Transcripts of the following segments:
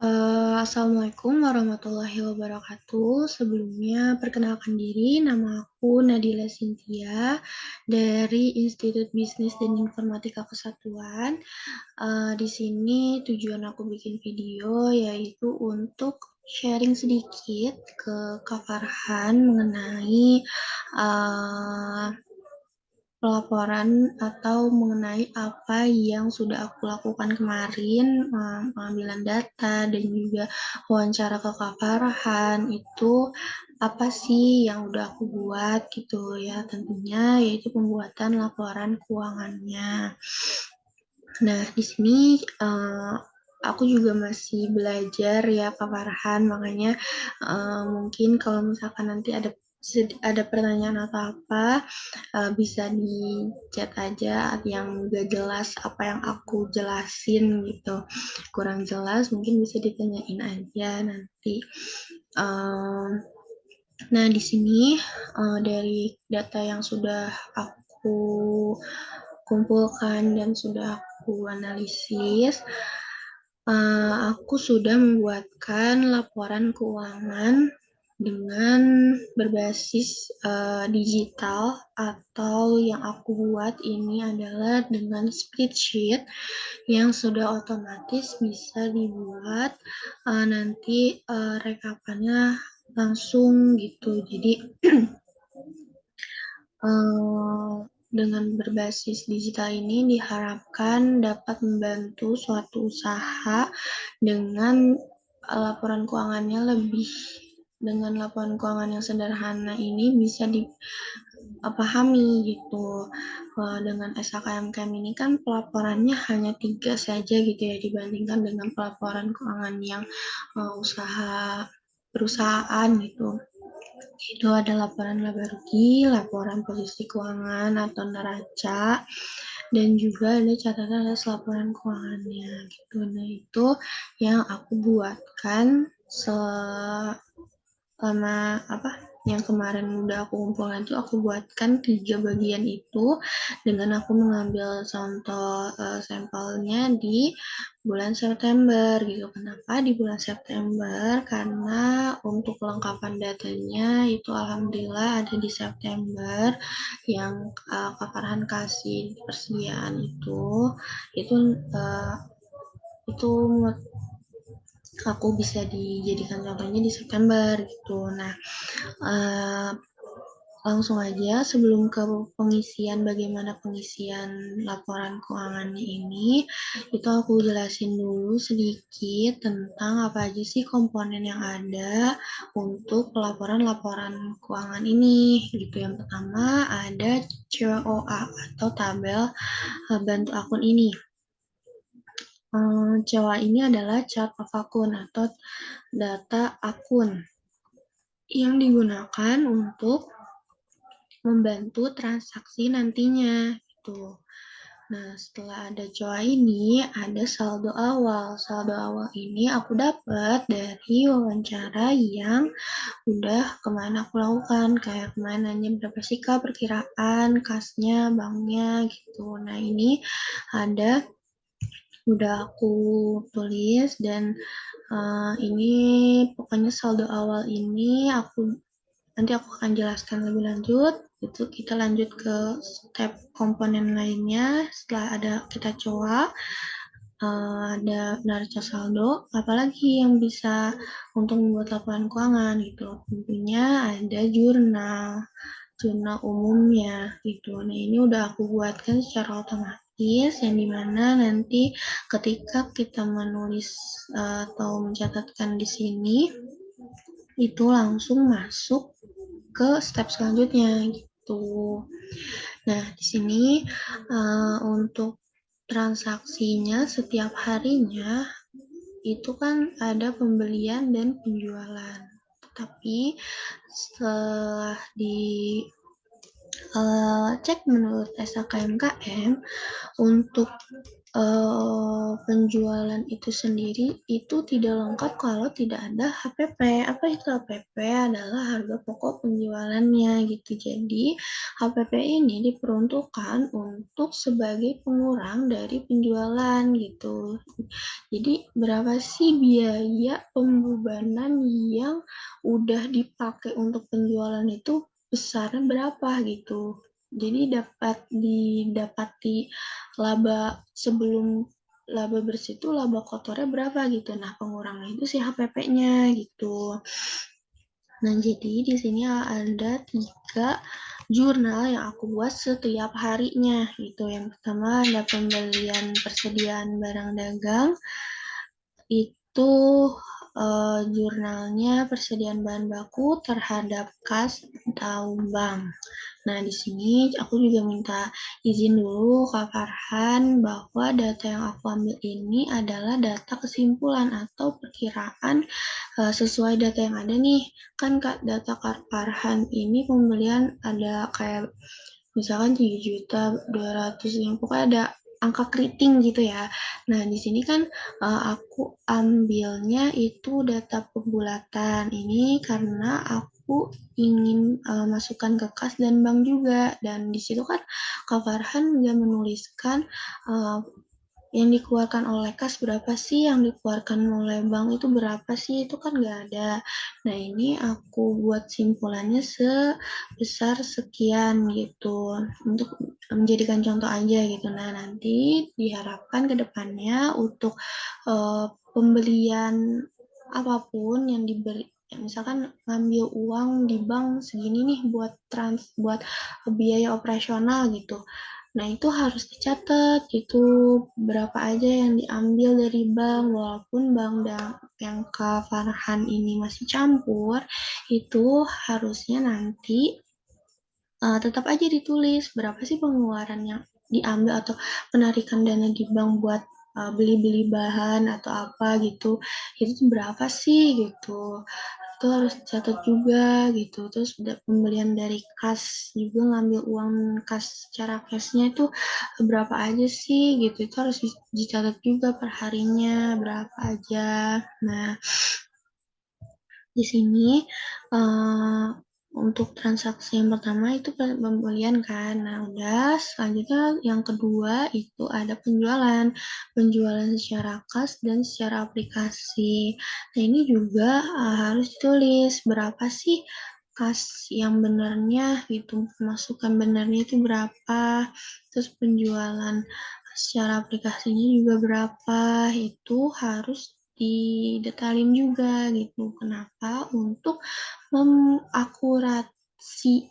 Assalamualaikum warahmatullahi wabarakatuh. Sebelumnya perkenalkan diri, nama aku Nadila Cynthia dari Institut Bisnis dan Informatika Kesatuan. Di sini tujuan aku bikin video yaitu untuk sharing sedikit ke Kak Farhan mengenai uh, pelaporan atau mengenai apa yang sudah aku lakukan kemarin, pengambilan data dan juga wawancara ke Kak Farhan, itu apa sih yang udah aku buat gitu ya, tentunya yaitu pembuatan laporan keuangannya. Nah, di sini aku juga masih belajar ya Kak Farhan, makanya mungkin kalau misalkan nanti ada pertanyaan atau apa, bisa di chat aja yang gak jelas apa yang aku jelasin gitu. Kurang jelas mungkin bisa ditanyain aja nanti. Nah, di sini dari data yang sudah aku kumpulkan dan sudah aku analisis, aku sudah membuatkan laporan keuangan dengan berbasis digital, atau yang aku buat ini adalah dengan spreadsheet yang sudah otomatis bisa dibuat nanti rekapannya langsung gitu. Jadi dengan berbasis digital ini diharapkan dapat membantu suatu usaha dengan laporan keuangannya lebih dengan laporan keuangan yang sederhana ini bisa dipahami gitu. Dengan SHKMKM ini kan pelaporannya hanya 3 saja gitu ya, dibandingkan dengan pelaporan keuangan yang usaha perusahaan gitu. Itu ada laporan laba rugi, laporan posisi keuangan atau neraca, dan juga ada catatan atas laporan keuangannya gitu. Nah, itu yang aku buatkan selama yang kemarin udah aku kumpulkan itu, aku buatkan 3 bagian itu dengan aku mengambil contoh sampelnya di bulan September gitu. Kenapa di bulan September? Karena untuk kelengkapan datanya itu alhamdulillah ada di September yang Kak Farhan kasih persediaan itu aku bisa dijadikan contohnya di September gitu. Nah, langsung aja sebelum ke bagaimana pengisian laporan keuangannya ini, itu aku jelasin dulu sedikit tentang apa aja sih komponen yang ada untuk laporan keuangan ini gitu. Yang pertama ada COA atau tabel bantu akun ini. COA ini adalah chart of akun atau data akun yang digunakan untuk membantu transaksi nantinya gitu. Nah, setelah ada COA ini, ada saldo awal. Saldo awal ini aku dapat dari wawancara yang udah kemarin aku lakukan. Kayak kemarin nanya berapa sih Kak perkiraan kasnya, banknya gitu. Nah, ini ada udah aku tulis, dan ini pokoknya saldo awal ini nanti aku akan jelaskan lebih lanjut. Itu kita lanjut ke step komponen lainnya. Setelah ada kita coba ada neraca saldo, apalagi yang bisa untuk membuat laporan keuangan gitu. Tentunya ada jurnal umumnya gitu. Nah, ini udah aku buatkan secara otomatis, yang dimana nanti ketika kita menulis atau mencatatkan di sini itu langsung masuk ke step selanjutnya gitu. Nah, di sini untuk transaksinya setiap harinya itu kan ada pembelian dan penjualan. Tapi setelah cek menurut SHKMKM, untuk penjualan itu sendiri itu tidak lengkap kalau tidak ada HPP. Apa itu HPP? Adalah harga pokok penjualannya gitu. Jadi HPP ini diperuntukkan untuk sebagai pengurang dari penjualan gitu. Jadi berapa sih biaya pembebanan yang udah dipakai untuk penjualan itu besarnya berapa gitu. Jadi didapati laba sebelum laba bersih itu laba kotornya berapa gitu. Nah, pengurangnya itu si HPP-nya gitu. Nah, jadi di sini ada 3 jurnal yang aku buat setiap harinya gitu. Yang pertama ada pembelian persediaan barang dagang, itu jurnalnya persediaan bahan baku terhadap kas atau bank. Nah, di sini aku juga minta izin dulu Kak Farhan bahwa data yang aku ambil ini adalah data kesimpulan atau perkiraan sesuai data yang ada nih. Kan Kak, data Kak Farhan ini pembelian ada kayak misalkan 3.200.000, pokoknya ada angka keriting gitu ya. Nah, di sini kan aku ambilnya itu data pembulatan ini karena aku ingin masukkan ke kas dan bank juga. Dan di situ kan Kak Farhan juga menuliskan uh, yang dikeluarkan oleh kas berapa sih, yang dikeluarkan oleh bank itu berapa sih, itu kan nggak ada. Nah, ini aku buat simpulannya sebesar sekian gitu, untuk menjadikan contoh aja gitu. Nah, nanti diharapkan ke depannya untuk pembelian apapun yang diberi, misalkan ngambil uang di bank segini nih buat biaya operasional gitu. Nah, itu harus dicatat itu berapa aja yang diambil dari bank, walaupun bank yang Kak Farhan ini masih campur, itu harusnya nanti tetap aja ditulis berapa sih pengeluaran yang diambil atau penarikan dana di bank buat beli-beli bahan atau apa gitu, itu berapa sih gitu. Itu harus dicatat juga gitu. Terus pembelian dari kas juga, ngambil uang kas secara cashnya itu berapa aja sih gitu, itu harus dicatat juga per harinya berapa aja. Nah, di sini untuk transaksi yang pertama itu pembelian kan. Nah, udah selanjutnya yang kedua itu ada penjualan. Penjualan secara kas dan secara aplikasi. Nah, ini juga harus ditulis berapa sih kas yang benarnya gitu. Masukan benarnya itu berapa. Terus penjualan secara aplikasinya juga berapa. Itu harus didetalin juga gitu. Kenapa? Untuk akurasasi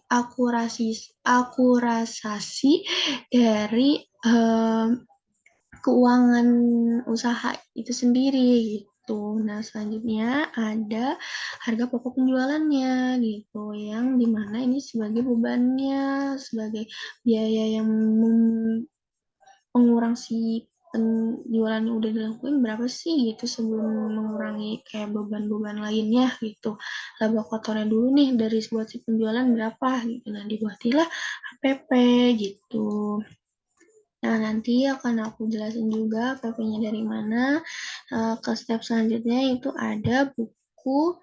dari keuangan usaha itu sendiri gitu. Nah, selanjutnya ada harga pokok penjualannya gitu, yang dimana ini sebagai bebannya, sebagai biaya yang mengurang si penjualan yang udah dilakuin berapa sih gitu sebelum mengurangi kayak beban-beban lainnya gitu. Laba kotornya dulu nih dari buat si penjualan berapa gitu. Nah, dibuatilah HPP gitu. Nah, nanti akan aku jelasin juga PP-nya dari mana. Ke step selanjutnya itu ada buku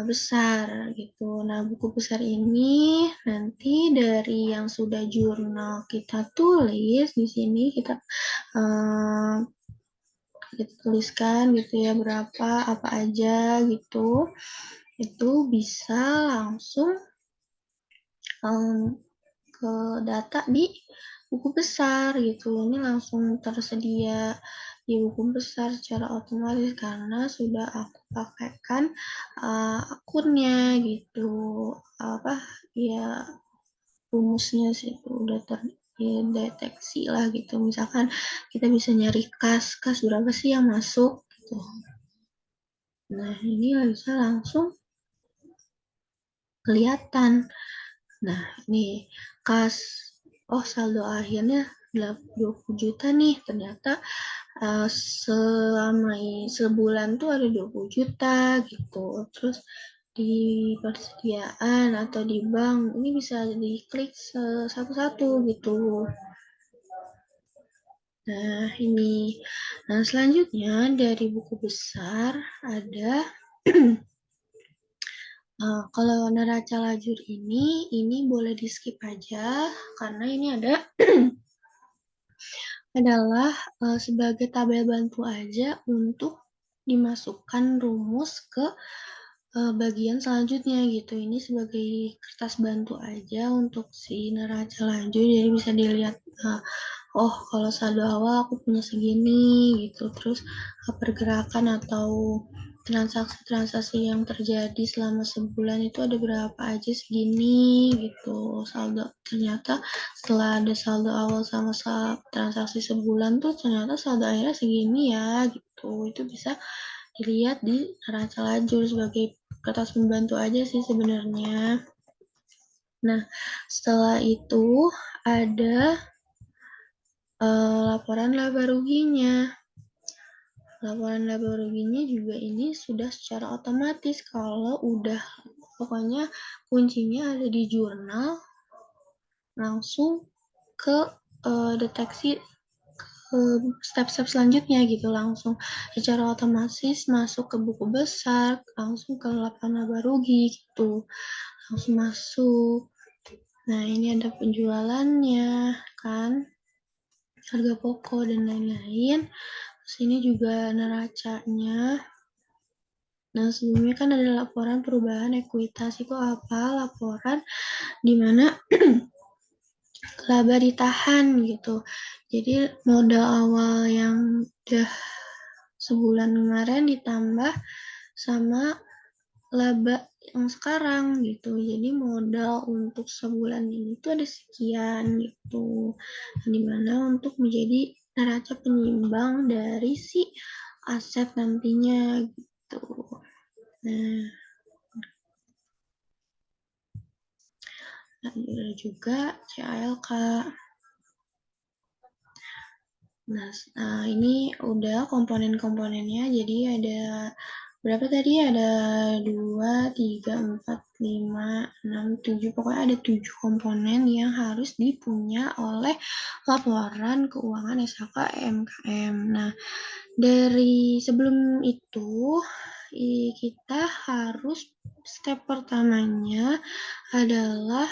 besar gitu. Nah, buku besar ini nanti dari yang sudah jurnal kita tulis di sini uh, kita tuliskan gitu ya berapa apa aja gitu. Itu bisa langsung ke data di buku besar gitu. Ini langsung tersedia di buku besar secara otomatis karena sudah aku pakaikan akunnya gitu. Apa ya, rumusnya sih itu udah terdeteksi lah gitu. Misalkan kita bisa nyari kas berapa sih yang masuk gitu. Nah, ini bisa langsung kelihatan. Nah, ini kas, oh saldo akhirnya 20 juta nih, ternyata selama sebulan tuh ada 20 juta gitu. Terus di persediaan atau di bank ini bisa diklik satu-satu gitu. Nah, ini. Nah, selanjutnya dari buku besar ada kalau neraca lajur ini boleh di-skip aja karena ini ada adalah sebagai tabel bantu aja untuk dimasukkan rumus ke bagian selanjutnya gitu. Ini sebagai kertas bantu aja untuk si neraca lajur, jadi bisa dilihat oh kalau saldo awal aku punya segini gitu, terus pergerakan atau transaksi-transaksi yang terjadi selama sebulan itu ada berapa aja, segini gitu saldo. Ternyata setelah ada saldo awal sama transaksi sebulan tuh ternyata saldo akhirnya segini ya gitu. Itu bisa dilihat di neraca lajur sebagai kertas pembantu aja sih sebenarnya. Nah, setelah itu ada laporan laba ruginya. Laporan laba ruginya juga ini sudah secara otomatis kalau udah pokoknya kuncinya ada di jurnal, langsung ke deteksi ke step-step selanjutnya gitu, langsung secara otomatis masuk ke buku besar, langsung ke laporan laba rugi gitu, langsung masuk. Nah, ini ada penjualannya kan, harga pokok dan lain-lain. Terus ini juga neracanya. Nah, sebelumnya kan ada laporan perubahan ekuitas. Itu apa? Laporan di mana laba ditahan gitu. Jadi modal awal yang udah sebulan kemarin ditambah sama laba yang sekarang gitu. Jadi modal untuk sebulan ini tuh ada sekian gitu. Dimana untuk menjadi neraca penyimbang dari si aset nantinya gitu. Nah, ada juga CALK. Nah, ini udah komponen-komponennya. Jadi ada berapa tadi? Ada 2, 3, 4, 5, 6, 7. Pokoknya ada 7 komponen yang harus dipunya oleh laporan keuangan SHK MKM. Nah, dari sebelum itu kita harus step pertamanya adalah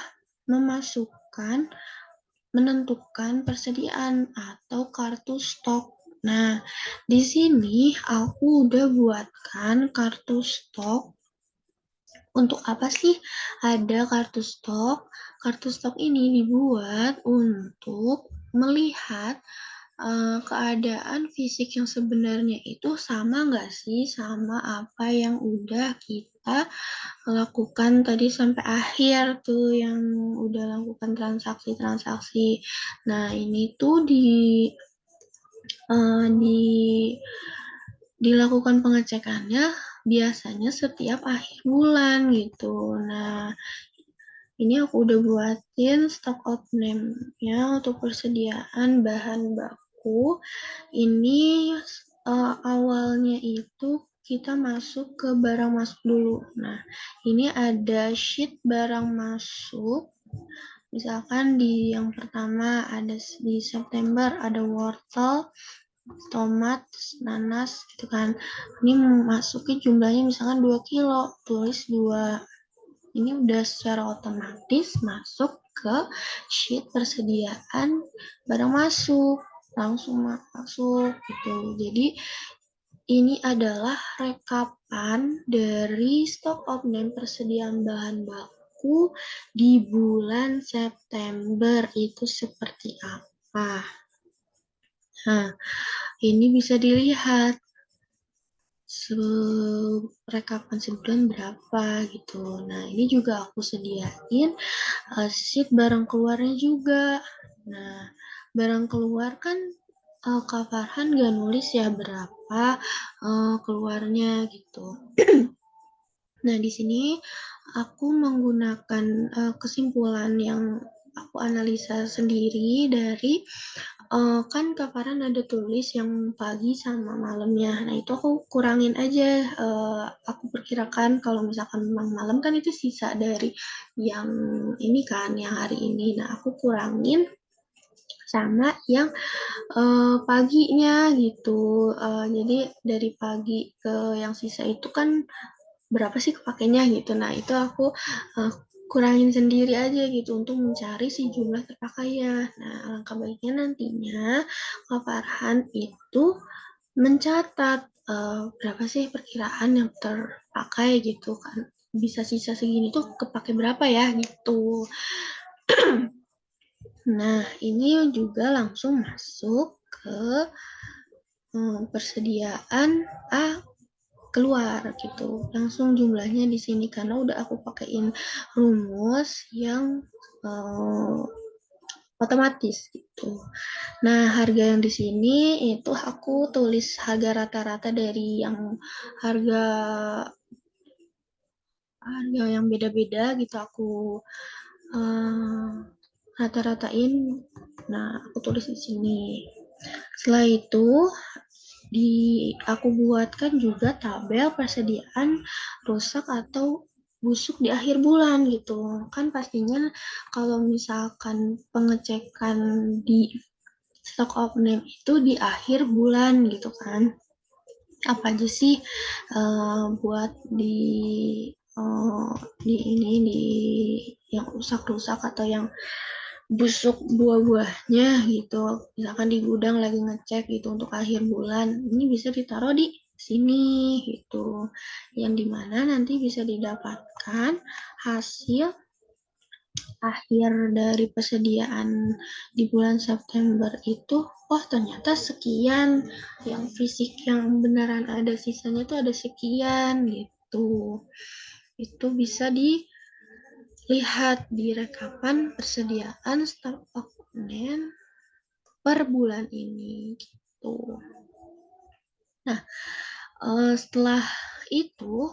menentukan persediaan atau kartu stok. Nah, di sini aku udah buatkan kartu stok. Untuk apa sih ada kartu stok? Kartu stok ini dibuat untuk melihat keadaan fisik yang sebenarnya itu sama nggak sih sama apa yang udah kita lakukan tadi sampai akhir tuh yang udah lakukan transaksi-transaksi. Nah, ini tuh dilakukan pengecekannya biasanya setiap akhir bulan gitu. Nah, ini aku udah buatin stock out name-nya untuk persediaan bahan baku. Ini awalnya itu kita masuk ke barang masuk dulu. Nah, ini ada sheet barang masuk. Misalkan di yang pertama ada di September ada wortel, tomat, nanas gitu kan. Ini masukin jumlahnya misalkan 2 kilo, tulis 2. Ini udah secara otomatis masuk ke sheet persediaan barang masuk, langsung masuk gitu. Jadi ini adalah rekapan dari stock of name persediaan bahan baku di bulan September itu seperti apa. Nah, ini bisa dilihat rekapan sebulan berapa gitu. Nah, ini juga aku sediain sheet barang keluarnya juga. Nah, barang keluar kan Kak Farhan gak nulis ya berapa keluarnya gitu. Nah, di sini aku menggunakan kesimpulan yang aku analisa sendiri dari kan Kak Farhan ada tulis yang pagi sama malamnya. Nah, itu aku kurangin aja. Aku perkirakan kalau misalkan memang malam kan itu sisa dari yang ini kan, yang hari ini. Nah, aku kurangin sama yang paginya gitu. Jadi dari pagi ke yang sisa itu kan berapa sih kepakainya gitu. Nah, itu aku kurangin sendiri aja gitu untuk mencari si jumlah terpakainya. Nah, alangkah baiknya nantinya Kak Farhan itu mencatat berapa sih perkiraan yang terpakai gitu kan. Bisa sisa segini tuh kepake berapa ya gitu. Nah, ini juga langsung masuk ke persediaan keluar gitu. Langsung jumlahnya di sini karena udah aku pakein rumus yang otomatis gitu. Nah, harga yang di sini itu aku tulis harga rata-rata dari yang harga yang beda-beda gitu aku rata-ratain. Nah, aku tulis di sini. Setelah itu aku buatkan juga tabel persediaan rusak atau busuk di akhir bulan gitu. Kan pastinya kalau misalkan pengecekan di stock of name itu di akhir bulan gitu kan. Apa aja sih buat di yang rusak-rusak atau yang busuk buah-buahnya gitu. Misalkan di gudang lagi ngecek gitu untuk akhir bulan, ini bisa ditaruh di sini gitu. Yang dimana nanti bisa didapatkan hasil akhir dari persediaan di bulan September itu, oh ternyata sekian, yang fisik yang beneran ada sisanya tuh ada sekian gitu. Itu bisa dilihat di rekapan persediaan stok komponen per bulan ini gitu. Nah, setelah itu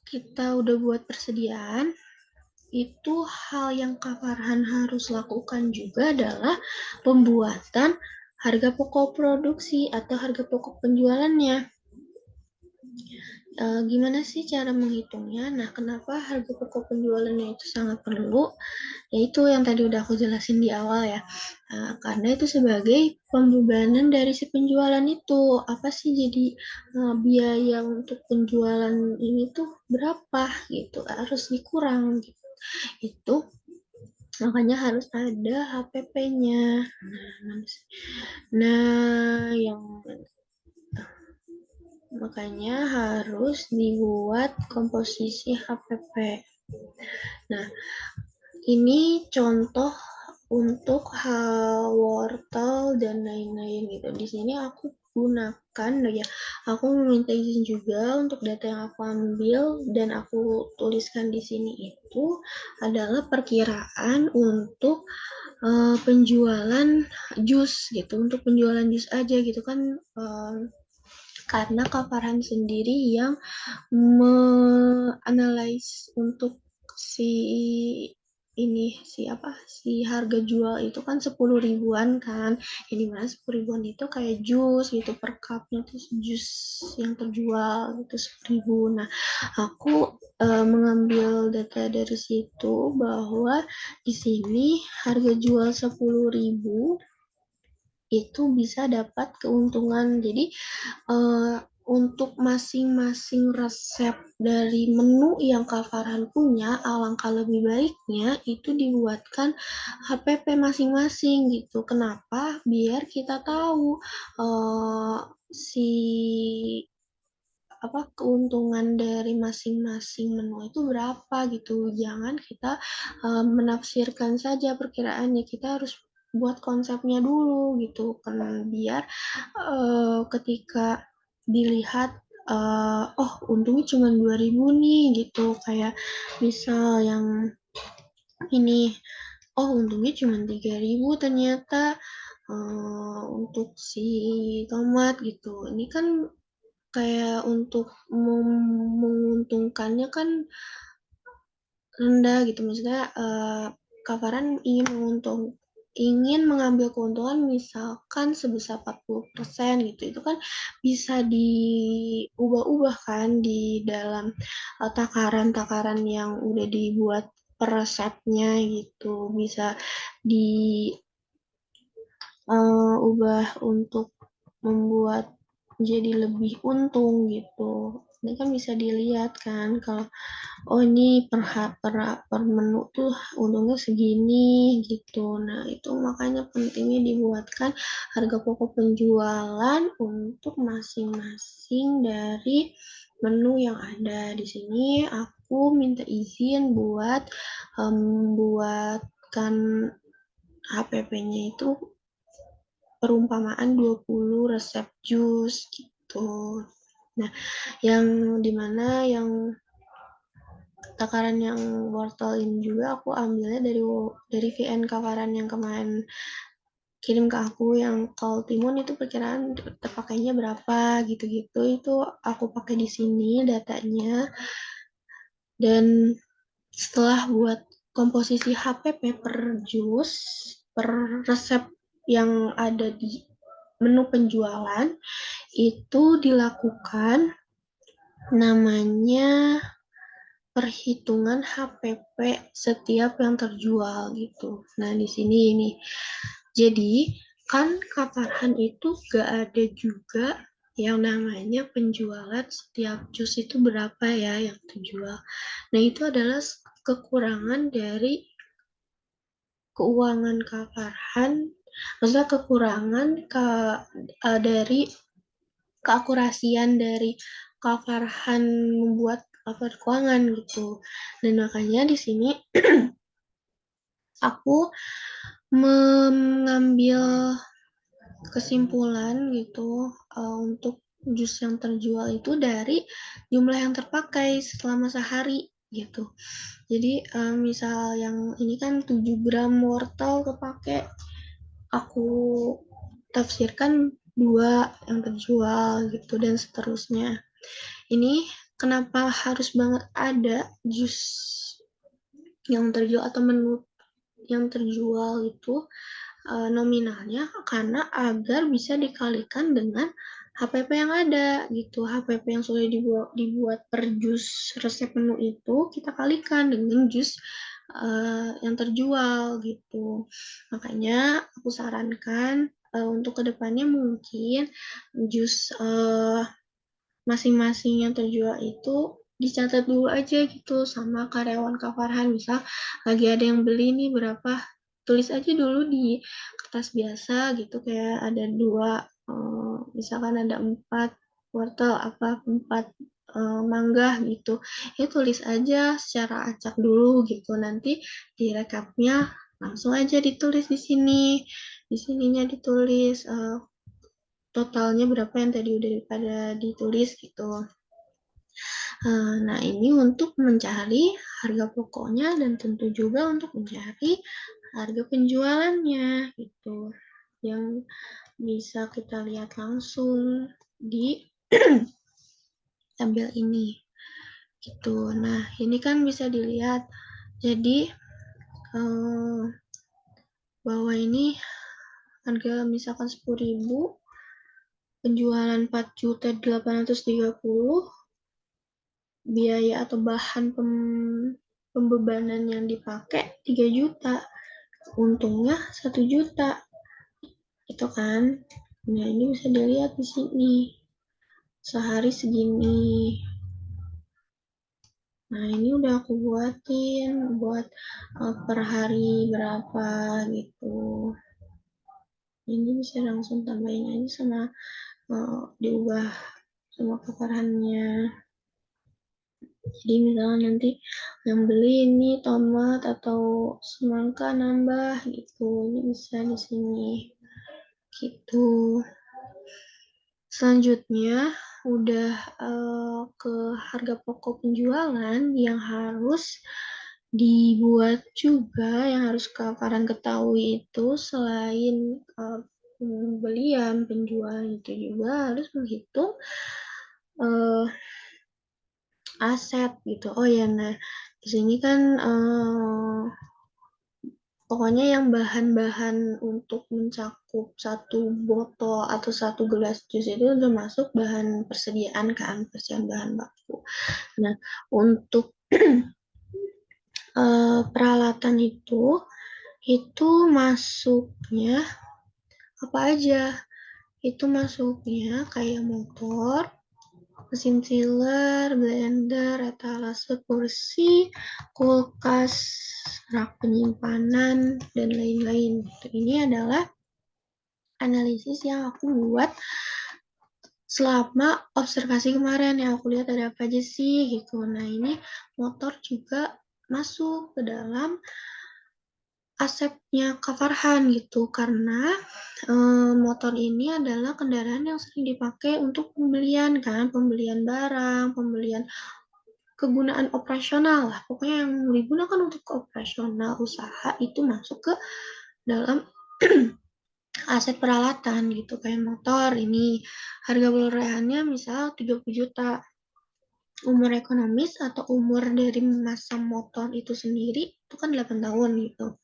kita udah buat persediaan, itu hal yang Kak Farhan harus lakukan juga adalah pembuatan harga pokok produksi atau harga pokok penjualannya. Gimana sih cara menghitungnya? Nah, kenapa harga pokok penjualannya itu sangat perlu? Yaitu yang tadi udah aku jelasin di awal ya. Karena itu sebagai pembebanan dari si penjualan itu. Apa sih jadi biaya untuk penjualan ini tuh berapa gitu? Harus dikurang gitu. Itu makanya harus ada HPP-nya. Nah, yang makanya harus dibuat komposisi HPP. Nah, ini contoh untuk wortel dan lain-lain gitu. Di sini aku gunakan ya, aku meminta izin juga untuk data yang aku ambil dan aku tuliskan di sini itu adalah perkiraan untuk penjualan jus gitu, untuk penjualan jus aja gitu kan, karena Kak Farhan sendiri yang menganalisis untuk si si harga jual itu kan 10 ribuan kan, yang dimana 10 ribuan itu kayak jus gitu per cupnya, terus jus yang terjual gitu 10 ribu. Nah, aku mengambil data dari situ bahwa di sini harga jual 10 ribu itu bisa dapat keuntungan. Jadi untuk masing-masing resep dari menu yang Kak Farhan punya, alangkah lebih baiknya itu dibuatkan HPP masing-masing gitu. Kenapa? Biar kita tahu si keuntungan dari masing-masing menu itu berapa gitu. Jangan kita menafsirkan saja perkiraannya. Kita harus buat konsepnya dulu gitu kan, biar ketika dilihat oh untungnya cuma 2.000 nih gitu, kayak misal yang ini, oh untungnya cuma 3.000 ternyata untuk si tomat gitu. Ini kan kayak untuk menguntungkannya kan rendah gitu, maksudnya Kak Farhan ingin mengambil keuntungan misalkan sebesar 40% gitu, itu kan bisa diubah-ubah kan di dalam takaran-takaran yang udah dibuat per resepnya gitu, bisa di ubah untuk membuat jadi lebih untung gitu. Ini kan bisa dilihat kan kalau oh ini per menu tuh untungnya segini gitu. Nah, itu makanya pentingnya dibuatkan harga pokok penjualan untuk masing-masing dari menu yang ada. Di sini aku minta izin buat buatkan HPP-nya itu perumpamaan 20 resep jus gitu. Nah, yang dimana yang takaran yang wortel ini juga aku ambilnya dari VN Kakaran yang kemarin kirim ke aku yang kalau timun itu perkiraan terpakainya berapa gitu-gitu itu aku pakai di sini datanya. Dan setelah buat komposisi HPP per jus per resep yang ada di menu penjualan itu dilakukan namanya perhitungan HPP setiap yang terjual gitu. Nah, di sini ini. Jadi, kan Kaparhan itu gak ada juga yang namanya penjualan setiap jus itu berapa ya yang terjual. Nah, itu adalah kekurangan dari keuangan Kaparhan, maksudnya kekurangan dari keakurasian dari Kak Farhan membuat laporan keuangan gitu. Dan makanya di sini aku mengambil kesimpulan gitu untuk jus yang terjual itu dari jumlah yang terpakai selama sehari gitu. Jadi misal yang ini kan 7 gram wortel kepake, aku tafsirkan 2 yang terjual gitu dan seterusnya. Ini kenapa harus banget ada jus yang terjual atau menu yang terjual itu nominalnya karena agar bisa dikalikan dengan HPP yang ada gitu. HPP yang sudah dibuat per jus resep menu itu kita kalikan dengan jus yang terjual gitu. Makanya aku sarankan untuk kedepannya mungkin jus masing-masing yang terjual itu dicatat dulu aja gitu sama karyawan Kak Farhan. Misal lagi ada yang beli nih berapa, tulis aja dulu di kertas biasa gitu kayak ada 2, misalkan ada 4 wortel apa 4 mangga gitu. Ya tulis aja secara acak dulu gitu. Nanti di rekapnya langsung aja ditulis di sini. Di sininya ditulis totalnya berapa yang tadi udah pada ditulis gitu. Nah, ini untuk mencari harga pokoknya dan tentu juga untuk mencari harga penjualannya gitu. Yang bisa kita lihat langsung di tabel ini gitu. Nah, ini kan bisa dilihat. Jadi bahwa ini harga misalkan 10.000, penjualan 4.830.000, biaya atau bahan pembebanan yang dipakai 3 juta, untungnya 1 juta, itu kan. Nah, ini bisa dilihat di sini, sehari segini. Nah, ini udah aku buatin, buat per hari berapa gitu. Ini bisa langsung tambahin aja sama diubah sama keparahannya. Jadi misalnya nanti yang beli ini tomat atau semangka nambah gitu, ini bisa di sini gitu. Selanjutnya udah ke harga pokok penjualan yang harus dibuat juga, yang harus Farhan ketahui itu selain pembelian penjualan itu juga harus menghitung aset gitu. Oh ya, nah di sini kan pokoknya yang bahan-bahan untuk mencakup satu botol atau satu gelas jus itu udah masuk bahan persediaan kan, persediaan bahan baku. Nah, untuk peralatan itu masuknya apa aja. Itu masuknya kayak motor, mesin chiller, blender, etalase kursi, kulkas, rak penyimpanan, dan lain-lain. Ini adalah analisis yang aku buat selama observasi kemarin, yang aku lihat ada apa aja sih gitu. Nah, ini motor juga masuk ke dalam asetnya Kak Farhan gitu, karena motor ini adalah kendaraan yang sering dipakai untuk pembelian kan, pembelian barang, pembelian kegunaan operasional lah. Pokoknya yang digunakan untuk operasional usaha itu masuk ke dalam aset peralatan gitu. Kayak motor ini harga perolehannya misal 30 juta. Umur ekonomis atau umur dari masa motor itu sendiri itu kan 8 tahun gitu.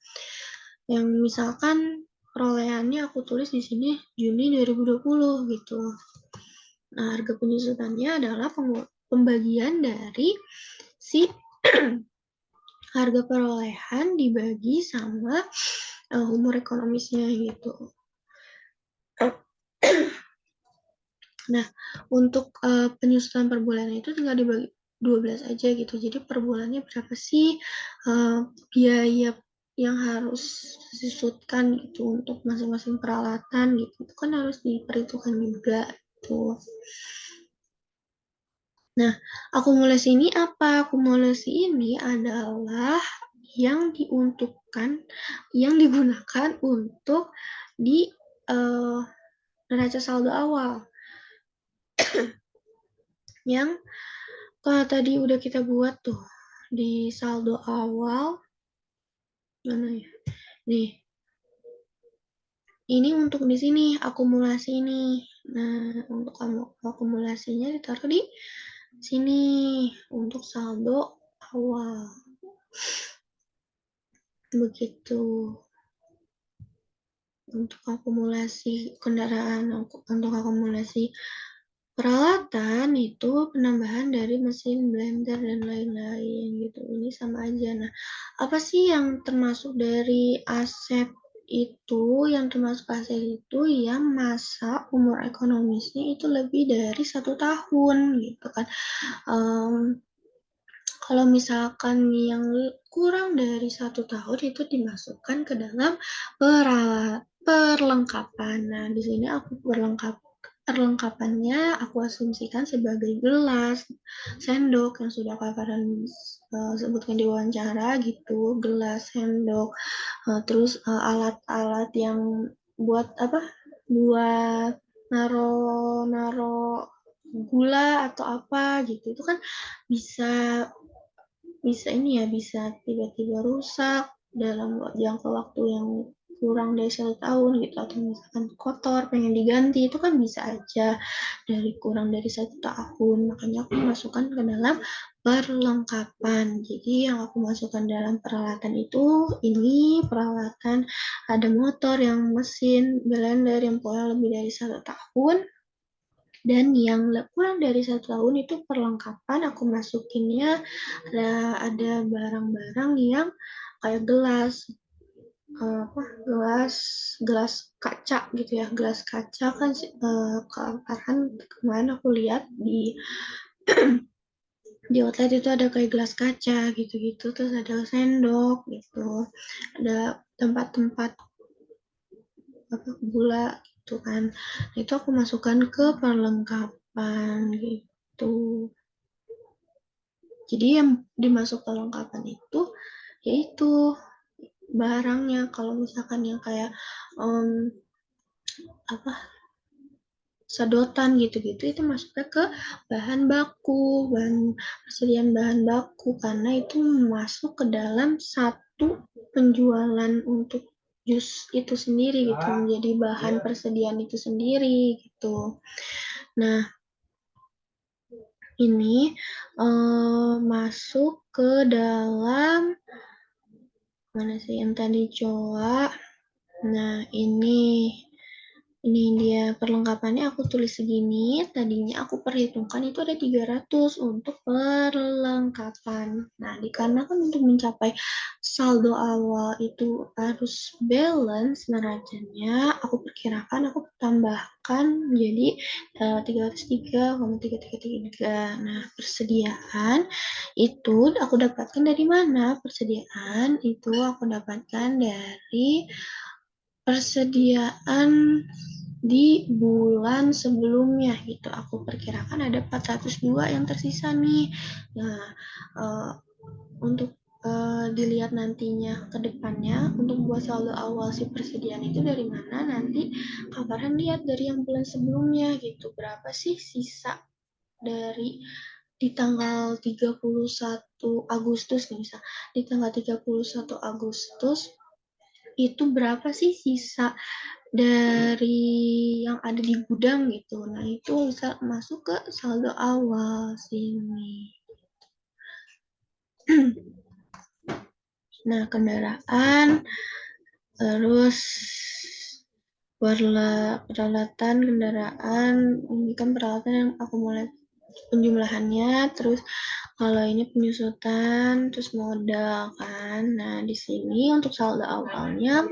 Yang misalkan perolehannya aku tulis di sini Juni 2020 gitu. Nah, harga penyusutannya adalah pembagian dari si harga perolehan dibagi sama umur ekonomisnya gitu. Nah, untuk penyusutan per bulan itu tinggal dibagi 12 aja gitu. Jadi per bulannya berapa sih biaya yang harus disusutkan gitu untuk masing-masing peralatan gitu. Itu kan harus diperhitungkan juga gitu. Nah, akumulasi ini apa? Akumulasi ini adalah yang diuntukkan, yang digunakan untuk di neraca saldo awal. Yang kalau tadi udah kita buat tuh di saldo awal, mana ya? Nih, ini untuk di sini akumulasi ini. Nah, untuk akumulasinya ditaruh di sini untuk saldo awal. Begitu. Untuk akumulasi kendaraan, untuk akumulasi peralatan itu penambahan dari mesin blender dan lain-lain gitu. Ini sama aja. Nah, apa sih yang termasuk dari aset itu? Yang termasuk aset itu yang masa umur ekonomisnya itu lebih dari 1 tahun gitu kan. Kalau misalkan yang kurang dari 1 tahun itu dimasukkan ke dalam perlengkapan. Nah, di sini aku perlengkapannya aku asumsikan sebagai gelas, sendok yang sudah Kak Farhan sebutkan di wawancara gitu, gelas, sendok, terus alat-alat yang buat apa? Buat naro gula atau apa gitu. Itu kan bisa bisa ini ya, bisa tiba-tiba rusak dalam jangka waktu yang kurang dari 1 tahun gitu, atau misalkan kotor pengen diganti itu kan bisa aja dari kurang dari 1 tahun. Makanya aku masukkan ke dalam perlengkapan. Jadi yang aku masukkan dalam peralatan itu ini peralatan ada motor, yang mesin blender yang pokoknya lebih dari 1 tahun, dan yang kurang dari 1 tahun itu perlengkapan aku masukinnya ada barang-barang yang kayak gelas, gelas kaca gitu ya, gelas kaca kan kemarin aku lihat di outlet itu ada kayak gelas kaca gitu-gitu, terus ada sendok gitu, ada tempat-tempat gula gitu kan. Nah, itu aku masukkan ke perlengkapan gitu. Jadi yang dimasuk perlengkapan itu yaitu barangnya. Kalau misalkan yang kayak sedotan gitu-gitu itu masuknya ke bahan baku, persediaan bahan baku, karena itu masuk ke dalam satu penjualan untuk jus itu sendiri gitu, menjadi bahan persediaan itu sendiri gitu. Nah, ini masuk ke dalam mana sih yang tadi coba. Nah, ini Ini dia perlengkapannya aku tulis segini, tadinya aku perhitungkan itu ada 300 untuk perlengkapan. Nah, dikarenakan untuk mencapai saldo awal itu harus balance neracanya, aku perkirakan aku tambahkan jadi 303,333. Nah, persediaan itu aku dapatkan dari mana? Persediaan itu aku dapatkan dari persediaan di bulan sebelumnya gitu. Aku perkirakan ada 402 yang tersisa nih. Nah, untuk dilihat nantinya ke depannya untuk buat saldo awal si persediaan itu dari mana nanti kabaran lihat dari yang bulan sebelumnya gitu. Berapa sih sisa dari di tanggal 31 Agustus nih misal. Di tanggal 31 Agustus itu berapa sih sisa dari yang ada di gudang gitu. Nah, itu bisa masuk ke saldo awal sini. Nah, kendaraan, terus peralatan kendaraan, ini kan peralatan yang aku mulai penjumlahannya, terus kalau ini penyusutan, terus modal kan. Nah, di sini untuk saldo awalnya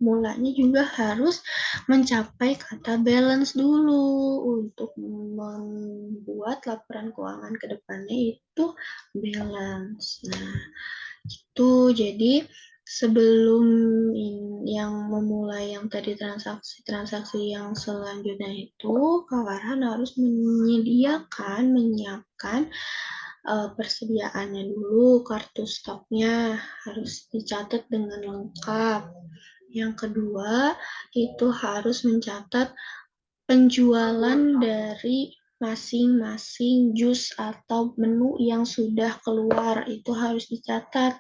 mulanya juga harus mencapai kata balance dulu untuk membuat laporan keuangan ke depannya itu balance. Nah, itu jadi sebelum yang memulai yang tadi transaksi yang selanjutnya itu kawaran harus menyiapkan persediaannya dulu, kartu stoknya harus dicatat dengan lengkap. Yang kedua, itu harus mencatat penjualan dari masing-masing jus atau menu yang sudah keluar. Itu harus dicatat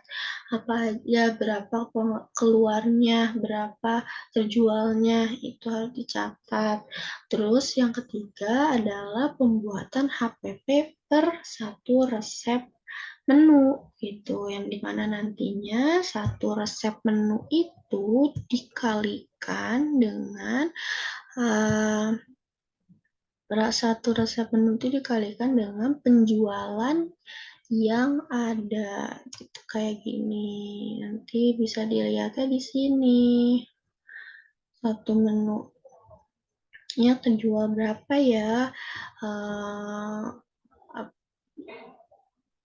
apa aja, berapa keluarnya, berapa terjualnya, itu harus dicatat. Terus yang ketiga adalah pembuatan HPP per satu resep menu gitu, yang dimana nantinya satu resep menu itu dikalikan dengan satu resep menu itu dikalikan dengan penjualan yang ada gitu, kayak gini. Nanti bisa dilihatnya di sini. Satu menu nya terjual berapa ya?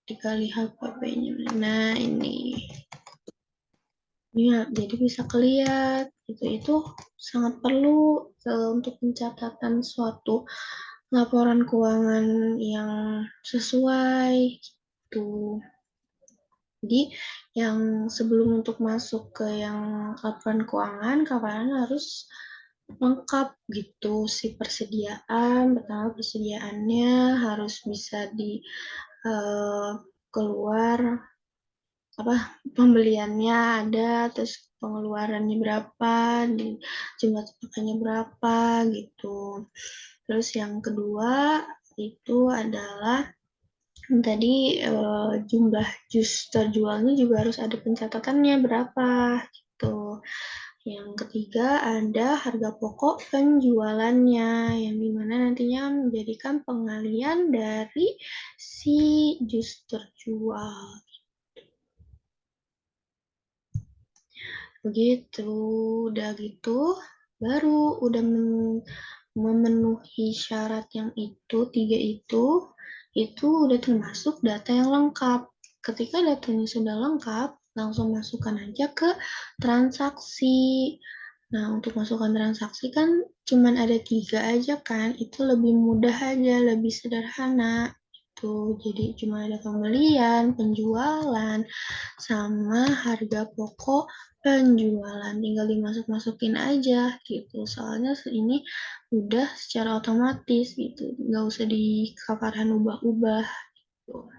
Dikali HPP-nya. Nah, ini. Ya, jadi bisa kelihat itu sangat perlu untuk pencatatan suatu laporan keuangan yang sesuai gitu. Jadi yang sebelum untuk masuk ke yang laporan keuangan, kawan harus lengkap gitu si persediaan. Pertama persediaannya harus bisa di keluar apa pembeliannya ada, terus pengeluarannya berapa, di jumlah pakainya berapa gitu. Terus yang kedua itu adalah tadi jumlah jus terjualnya juga harus ada pencatatannya berapa gitu. Yang ketiga ada harga pokok penjualannya yang dimana nantinya menjadikan pengalian dari si jus terjual. Begitu, udah gitu baru udah memenuhi syarat yang itu, 3 itu udah termasuk data yang lengkap. Ketika datanya sudah lengkap, langsung masukkan aja ke transaksi. Nah, untuk masukkan transaksi kan cuman ada 3 aja kan, itu lebih mudah aja, lebih sederhana. Itu jadi cuma ada pembelian, penjualan, sama harga pokok penjualan. Tinggal dimasuk-masukin aja gitu. Soalnya ini udah secara otomatis gitu, nggak usah di kaparan ubah-ubah gitu.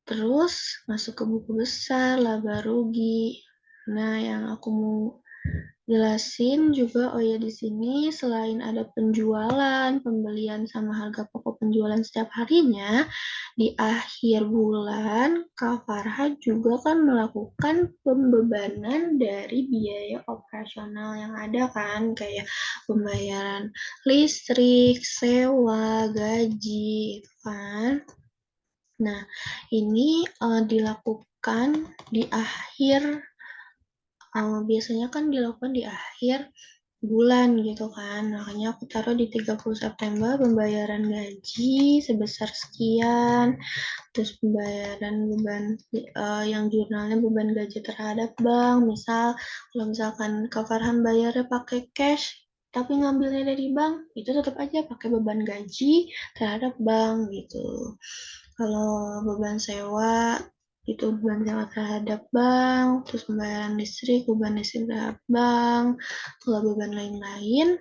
Terus masuk ke buku besar laba rugi. Nah, yang aku mau jelasin juga, oh ya di sini selain ada penjualan, pembelian sama harga pokok penjualan setiap harinya, di akhir bulan Kak Farha juga kan melakukan pembebanan dari biaya operasional yang ada kan, kayak pembayaran listrik, sewa, gaji, itu kan. Nah, ini dilakukan di akhir biasanya kan dilakukan di akhir bulan gitu kan. Makanya aku taruh di 30 September pembayaran gaji sebesar sekian, terus pembayaran beban yang jurnalnya beban gaji terhadap bank. Misal kalau misalkan Kak Farhan bayarnya pakai cash tapi ngambilnya dari bank, itu tetap aja pakai beban gaji terhadap bank gitu. Kalau beban sewa itu beban sewa terhadap bank, terus pembayaran listrik, beban listrik terhadap bank, kalau beban lain-lain.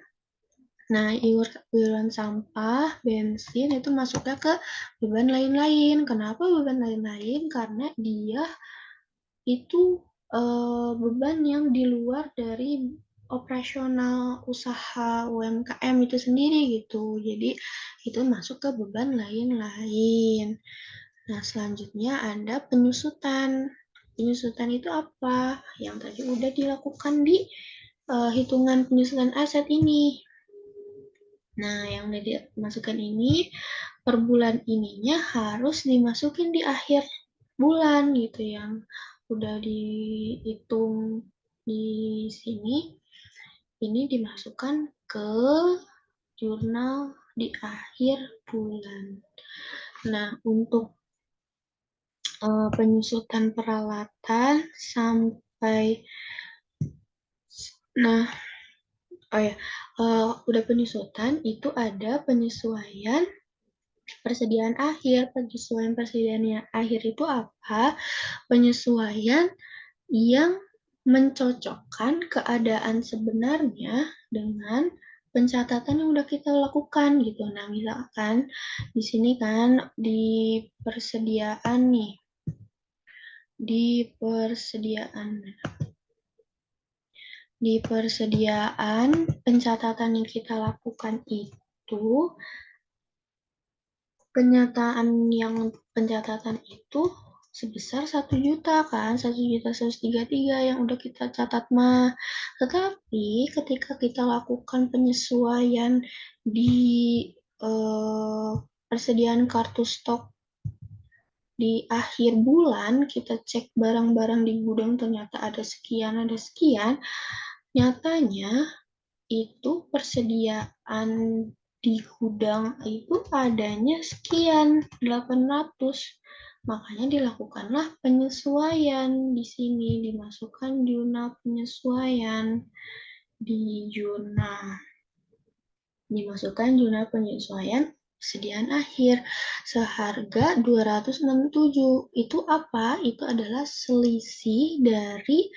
Nah, iuran sampah, bensin itu masuknya ke beban lain-lain. Kenapa beban lain-lain? Karena dia itu beban yang di luar dari operasional usaha UMKM itu sendiri gitu. Jadi itu masuk ke beban lain-lain. Nah, selanjutnya ada penyusutan. Penyusutan itu apa? Yang tadi udah dilakukan di hitungan penyusutan aset ini. Nah, yang udah dimasukkan ini, per bulan ininya harus dimasukin di akhir bulan gitu, yang udah dihitung di sini. Ini dimasukkan ke jurnal di akhir bulan. Nah, untuk penyusutan peralatan sampai nah udah penyusutan itu ada penyesuaian persediaan akhir. Penyesuaian persediaan akhir itu apa? Penyesuaian yang mencocokkan keadaan sebenarnya dengan pencatatan yang udah kita lakukan gitu. Nah, misalkan di sini kan di persediaan nih, di persediaan pencatatan yang kita lakukan itu, pencatatan itu sebesar 1 juta kan, 1.133 yang udah kita catat mah. Tetapi ketika kita lakukan penyesuaian di persediaan kartu stok di akhir bulan, kita cek barang-barang di gudang ternyata ada sekian, nyatanya itu persediaan di gudang itu adanya sekian, 800. Makanya dilakukanlah penyesuaian di sini, dimasukkan jurnal penyesuaian di jurnal. Dimasukkan jurnal penyesuaian persediaan akhir seharga 267. Itu apa? Itu adalah selisih dari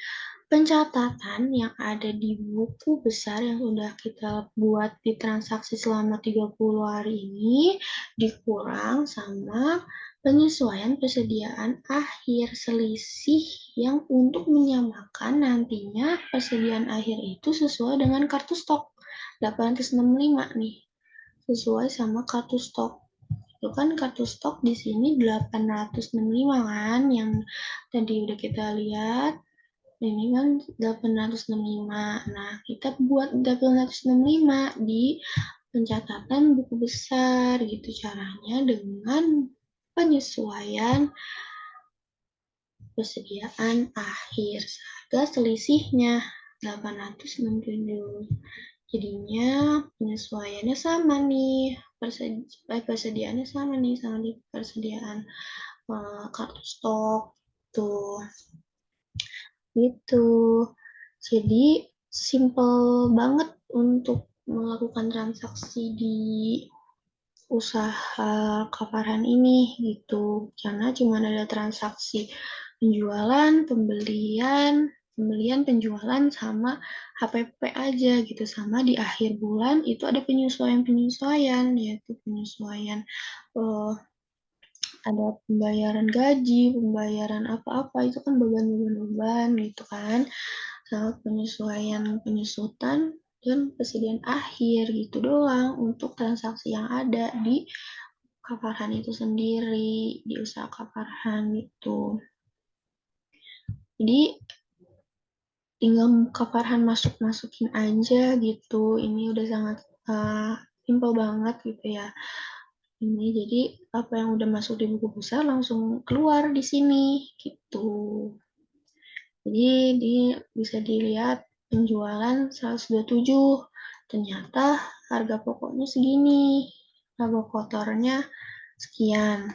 pencatatan yang ada di buku besar yang sudah kita buat di transaksi selama 30 hari ini dikurang sama penyesuaian persediaan akhir, selisih yang untuk menyamakan nantinya persediaan akhir itu sesuai dengan kartu stok 865 nih, sesuai sama kartu stok. Itu kan kartu stok di sini 865 kan, yang tadi udah kita lihat. Ini kan 865. Nah, kita buat 865 di pencatatan buku besar gitu caranya, dengan penyesuaian persediaan akhir. Harga selisihnya 867. Jadinya penyesuaiannya sama nih, persediaannya sama nih sama di persediaan kartu stok tuh. Gitu. Jadi simple banget untuk melakukan transaksi di usaha Kak Farhan ini gitu. Karena cuma ada transaksi penjualan, pembelian, penjualan sama HPP aja gitu. Sama di akhir bulan itu ada penyesuaian-penyesuaian, yaitu penyesuaian ada pembayaran gaji, pembayaran apa-apa, itu kan beban-beban gitu kan. saat penyesuaian penyusutan, dan persediaan akhir gitu doang untuk transaksi yang ada di Kaparhan itu sendiri, di usaha Kaparhan gitu. Jadi tinggal Kaparhan masukin aja gitu. Ini udah sangat simple banget gitu ya. Ini jadi apa yang udah masuk di buku besar langsung keluar di sini gitu. Jadi bisa dilihat penjualan 127. Ternyata harga pokoknya segini. Laba kotornya sekian.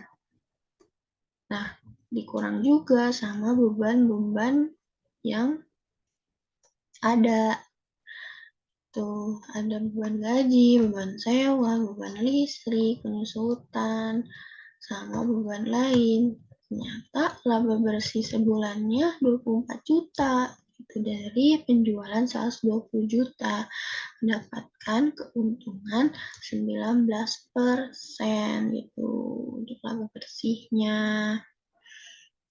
Nah, dikurang juga sama beban-beban yang ada. Tuh, ada beban gaji, beban sewa, beban listrik, penyusutan, sama beban lain. Ternyata laba bersih sebulannya 24 juta. Itu dari penjualan 120 juta. Mendapatkan keuntungan 19% gitu untuk laba bersihnya.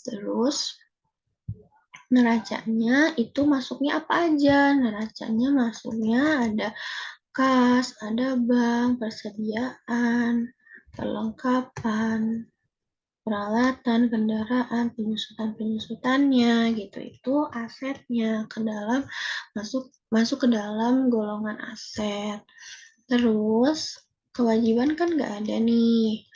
Terus neracanya itu masuknya apa aja? Neracanya masuknya ada kas, ada bank, persediaan, perlengkapan, peralatan, kendaraan, penyusutannya gitu. Itu asetnya ke dalam masuk ke dalam golongan aset. Terus kewajiban kan nggak ada nih.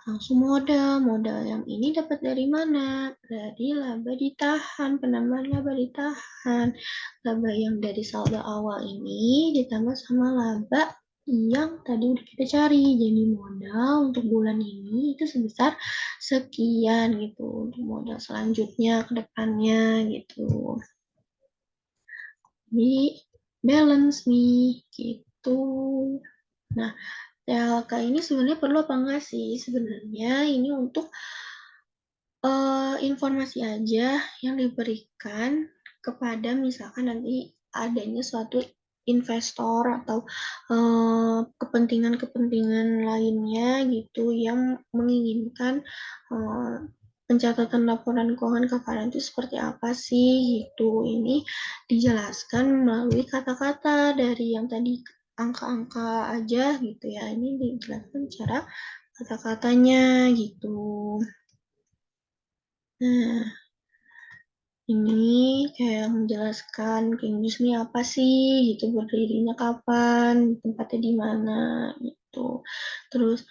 Langsung modal yang ini dapat dari mana? Dari laba ditahan, penambahan laba ditahan. Laba yang dari saldo awal ini ditambah sama laba yang tadi udah kita cari. Jadi modal untuk bulan ini itu sebesar sekian gitu. Untuk modal selanjutnya ke depannya gitu. Jadi balance nih gitu. Nah, TLK ini sebenarnya perlu apa enggak sih? Sebenarnya ini untuk informasi aja yang diberikan kepada misalkan nanti adanya suatu investor atau kepentingan-kepentingan lainnya gitu yang menginginkan pencatatan laporan keuangan Kaparan itu seperti apa sih gitu. Ini dijelaskan melalui kata-kata dari yang tadi angka-angka aja gitu ya. Ini dijelaskan cara kata-katanya gitu. Nah, ini kayak menjelaskan King Jus ini apa sih gitu, berdirinya kapan, tempatnya di mana gitu. Terus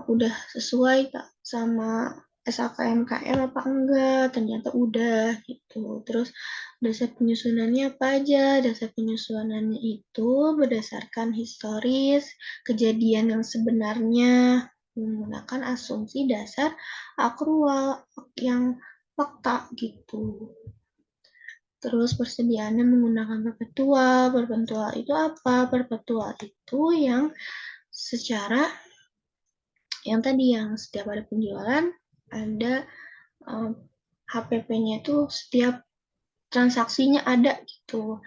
udah sesuai tak sama SAKMKM apa enggak? Ternyata udah gitu. Terus dasar penyusunannya apa aja? Dasar penyusunannya itu berdasarkan historis kejadian yang sebenarnya menggunakan asumsi dasar akrual yang fakta gitu. Terus persediaannya menggunakan perpetual. Perpetual itu apa? Perpetual itu yang secara yang tadi yang setiap ada penjualan ada HPP-nya itu setiap transaksinya ada gitu.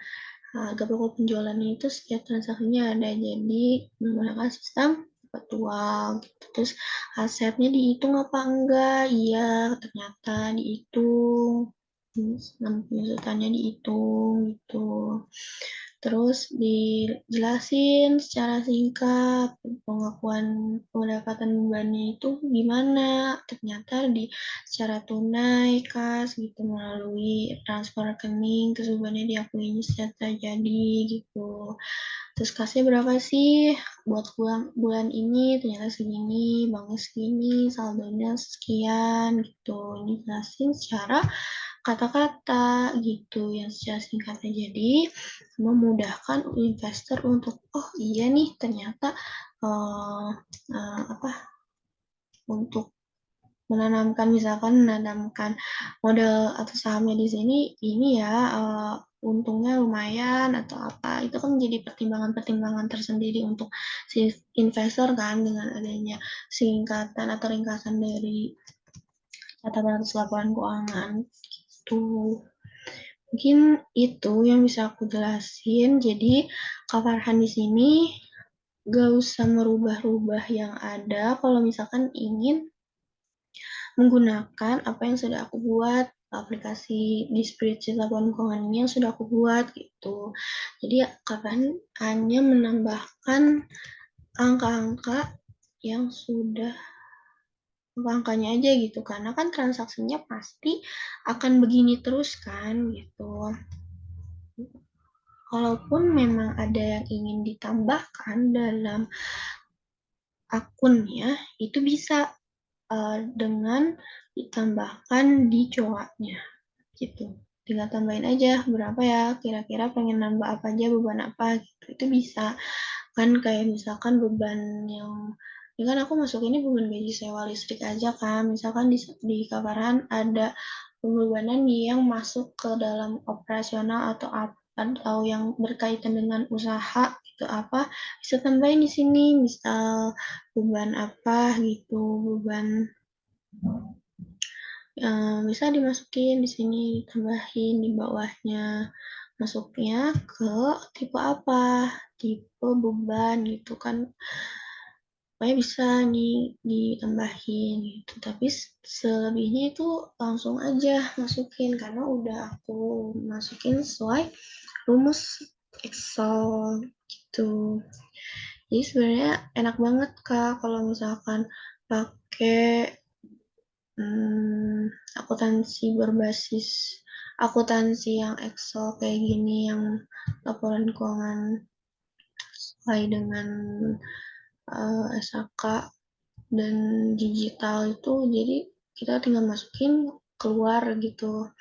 Harga pokok penjualannya itu setiap transaksinya ada. Jadi menggunakan sistem perpetual gitu. Terus asetnya dihitung apa enggak? Iya, ternyata dihitung. Penyusutannya dihitung gitu. Terus dijelasin secara singkat pengakuan pendapatan bebannya itu gimana. Ternyata secara tunai, kas gitu melalui transfer rekening, terus bebannya diakuinya secara jadi gitu. Terus kasnya berapa sih buat bulan ini? Ternyata segini, banknya segini, saldonya sekian gitu. Ini jelasin secara kata-kata gitu yang secara singkatnya. Jadi memudahkan investor untuk oh iya nih ternyata untuk menanamkan modal atau sahamnya di sini ini ya untungnya lumayan atau apa, itu kan menjadi pertimbangan-pertimbangan tersendiri untuk si investor kan dengan adanya singkatan atau ringkasan dari catatan atas laporan keuangan gitu. Mungkin itu yang bisa aku jelasin. Jadi Kak Farhan di sini gak usah merubah-rubah yang ada kalau misalkan ingin menggunakan apa yang sudah aku buat aplikasi di spreadsheet laporan keuangan ini yang sudah aku buat gitu. Jadi Kakak hanya menambahkan angka-angka yang sudah angkanya aja gitu, karena kan transaksinya pasti akan begini terus kan gitu. Kalaupun memang ada yang ingin ditambahkan dalam akunnya, itu bisa dengan ditambahkan di coaknya gitu. Tinggal tambahin aja berapa ya, kira-kira pengen nambah apa aja, beban apa gitu. Itu bisa. Kan kayak misalkan beban yang ini kan aku masuk ini beban gaji sewa listrik aja kan. Misalkan di Kaparan ada pembebanan yang masuk ke dalam operasional atau yang berkaitan dengan usaha gitu apa bisa tambahin di sini, misal beban apa gitu, beban bisa dimasukin di sini, tambahin di bawahnya. Masuknya ke tipe apa, tipe beban gitu kan. Pokoknya bisa nih ditambahin gitu. Tapi selebihnya itu langsung aja masukin karena udah aku masukin sesuai rumus Excel gitu. Jadi sebenarnya enak banget Kak kalau misalkan pakai akuntansi berbasis akuntansi yang Excel kayak gini, yang laporan keuangan sesuai dengan SAK dan digital itu, jadi kita tinggal masukin keluar gitu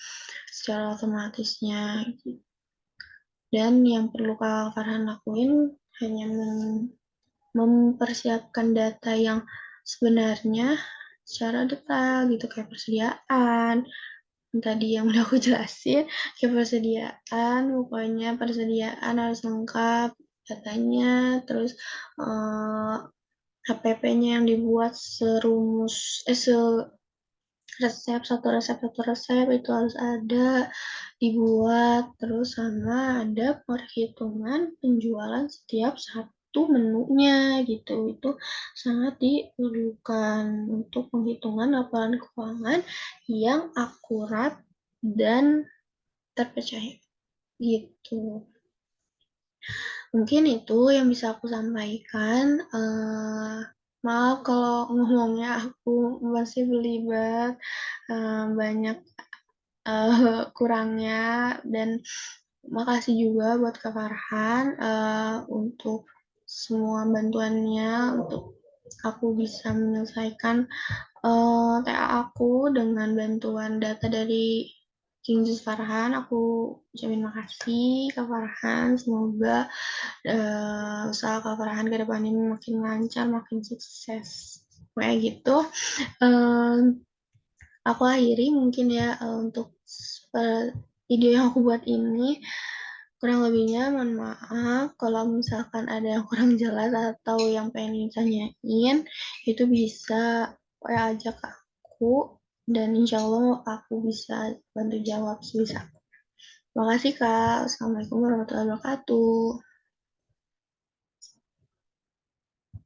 secara otomatisnya. Dan yang perlu Kak Farhan lakuin hanya mempersiapkan data yang sebenarnya secara detail gitu, kayak persediaan tadi yang udah aku jelasin, kayak persediaan, pokoknya persediaan harus lengkap datanya, terus HPP-nya yang dibuat serumus satu resep itu harus ada dibuat, terus sama ada perhitungan penjualan setiap satu menunya gitu. Itu sangat diperlukan untuk penghitungan laporan keuangan yang akurat dan terpercaya gitu. Mungkin itu yang bisa aku sampaikan. Maaf kalau ngomongnya aku masih belibet, banyak kurangnya, dan makasih juga buat Kak Farhan untuk semua bantuannya untuk aku bisa menyelesaikan TA aku dengan bantuan data dari King Jus Farhan. Aku ucapin makasih Kak Farhan, semoga usaha Kak Farhan ke depan ini makin lancar, makin sukses kayak gitu. Aku akhiri mungkin ya untuk video yang aku buat ini. Kurang lebihnya mohon maaf kalau misalkan ada yang kurang jelas atau yang pengen ditanyain, itu bisa WA aja ke aku dan insya Allah aku bisa bantu jawab sebisa. Terima kasih Kak. Assalamualaikum warahmatullahi wabarakatuh.